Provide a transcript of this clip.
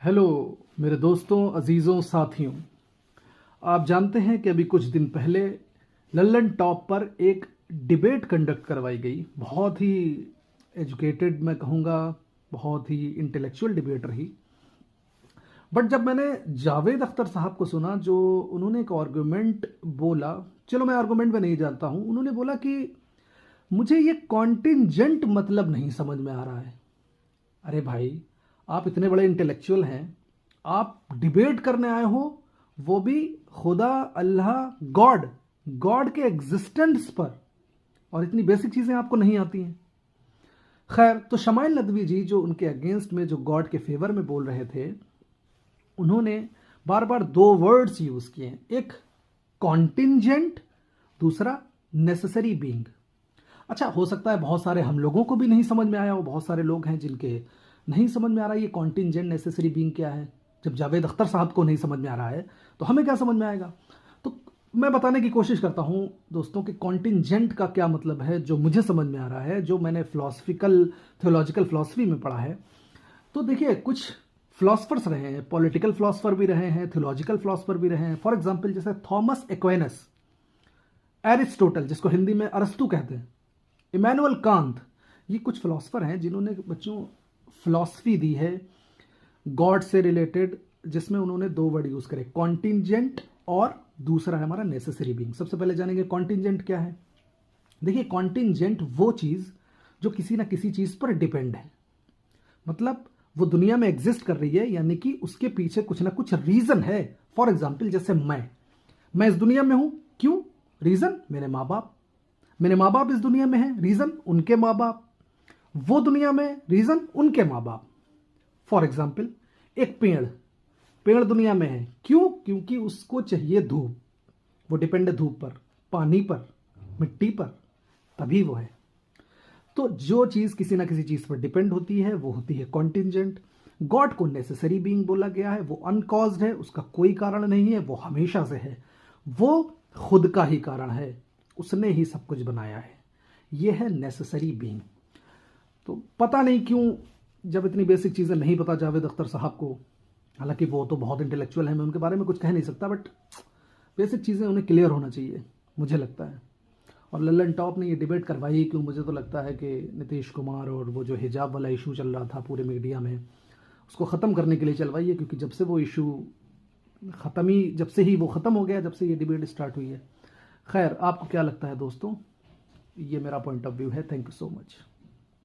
Hello मेरे दोस्तों, अजीज़ों, साथियों। आप जानते हैं कि अभी कुछ दिन पहले लल्लन टॉप पर एक डिबेट कंडक्ट करवाई गई। बहुत ही एजुकेटेड, मैं कहूँगा बहुत ही इंटेलेक्चुअल डिबेट रही। बट जब मैंने जावेद अख्तर साहब को सुना, जो उन्होंने एक आर्गूमेंट बोला, चलो मैं आर्गूमेंट में नहीं जानता हूँ, उन्होंने बोला कि मुझे ये कॉन्टिंजेंट मतलब नहीं समझ में आ रहा है। अरे भाई, आप इतने बड़े इंटेलेक्चुअल हैं, आप डिबेट करने आए हो, वो भी खुदा, अल्लाह, गॉड गॉड के एग्जिस्टेंस पर, और इतनी बेसिक चीज़ें आपको नहीं आती हैं। खैर, तो शमाइल नदवी जी, जो उनके अगेंस्ट में, जो गॉड के फेवर में बोल रहे थे, उन्होंने बार बार दो वर्ड्स यूज किए हैं, एक कॉन्टिंजेंट, दूसरा नेसेसरी बीइंग। अच्छा, हो सकता है बहुत सारे हम लोगों को भी नहीं समझ में आया हो, बहुत सारे लोग हैं जिनके नहीं समझ में आ रहा है ये कॉन्टिंजेंट नेसेसरी बीइंग क्या है। जब जावेद अख्तर साहब को नहीं समझ में आ रहा है तो हमें क्या समझ में आएगा। तो मैं बताने की कोशिश करता हूं दोस्तों कि कॉन्टिंजेंट का क्या मतलब है, जो मुझे समझ में आ रहा है, जो मैंने फिलोसफिकल थियोलॉजिकल फिलोसफी में पढ़ा है। तो देखिए, कुछ फिलोसफर्स रहे हैं, पॉलिटिकल फिलोसफर भी रहे हैं, थियोलॉजिकल फिलोसफर भी रहे हैं। फॉर एग्जाम्पल, जैसे थॉमस एक्वेनस, एरिस्टोटल जिसको हिंदी में अरस्तु कहते हैं, इमैनुअल कांत, ये कुछ फिलोसफर हैं जिन्होंने बच्चों फिलॉसफी दी है गॉड से रिलेटेड, जिसमें उन्होंने दो वर्ड यूज करे, कॉन्टिंजेंट और दूसरा है हमारा नेसेसरी बीइंग। सबसे पहले जानेंगे कॉन्टिंजेंट क्या है। देखिए, कॉन्टिंजेंट वो चीज जो किसी ना किसी चीज पर डिपेंड है, मतलब वो दुनिया में एग्जिस्ट कर रही है, यानी कि उसके पीछे कुछ ना कुछ रीजन है। फॉर एग्जाम्पल, जैसे मैं इस दुनिया में हूं, क्यों? रीजन मेरे माँ बाप, मेरे माँ बाप इस दुनिया में है, रीजन उनके माँ बाप, वो दुनिया में, रीजन उनके माँ बाप। फॉर एग्जाम्पल, एक पेड़ दुनिया में है, क्यों? क्योंकि उसको चाहिए धूप, वो डिपेंड है धूप पर, पानी पर, मिट्टी पर, तभी वो है। तो जो चीज किसी ना किसी चीज पर डिपेंड होती है वो होती है कॉन्टिंजेंट। गॉड को नेसेसरी बीइंग बोला गया है, वो अनकॉज्ड है, उसका कोई कारण नहीं है, वो हमेशा से है, वो खुद का ही कारण है, उसने ही सब कुछ बनाया है, ये है नेसेसरी बीइंग। तो पता नहीं क्यों, जब इतनी बेसिक चीज़ें नहीं पता जावेद अख्तर साहब को, हालांकि वो तो बहुत इंटेलेक्चुअल है, मैं उनके बारे में कुछ कह नहीं सकता, बट बेसिक चीज़ें उन्हें क्लियर होना चाहिए, मुझे लगता है। और लल्लन टॉप ने ये डिबेट करवाई क्यों? मुझे तो लगता है कि नीतीश कुमार और वो जो हिजाब वाला इशू चल रहा था पूरे मीडिया में, उसको ख़त्म करने के लिए चलवाई है, क्योंकि जब से वो इशू जब से ही वो ख़त्म हो गया, जब से ये डिबेट स्टार्ट हुई है। खैर, आपको क्या लगता है दोस्तों? ये मेरा पॉइंट ऑफ व्यू है। Thank you so much.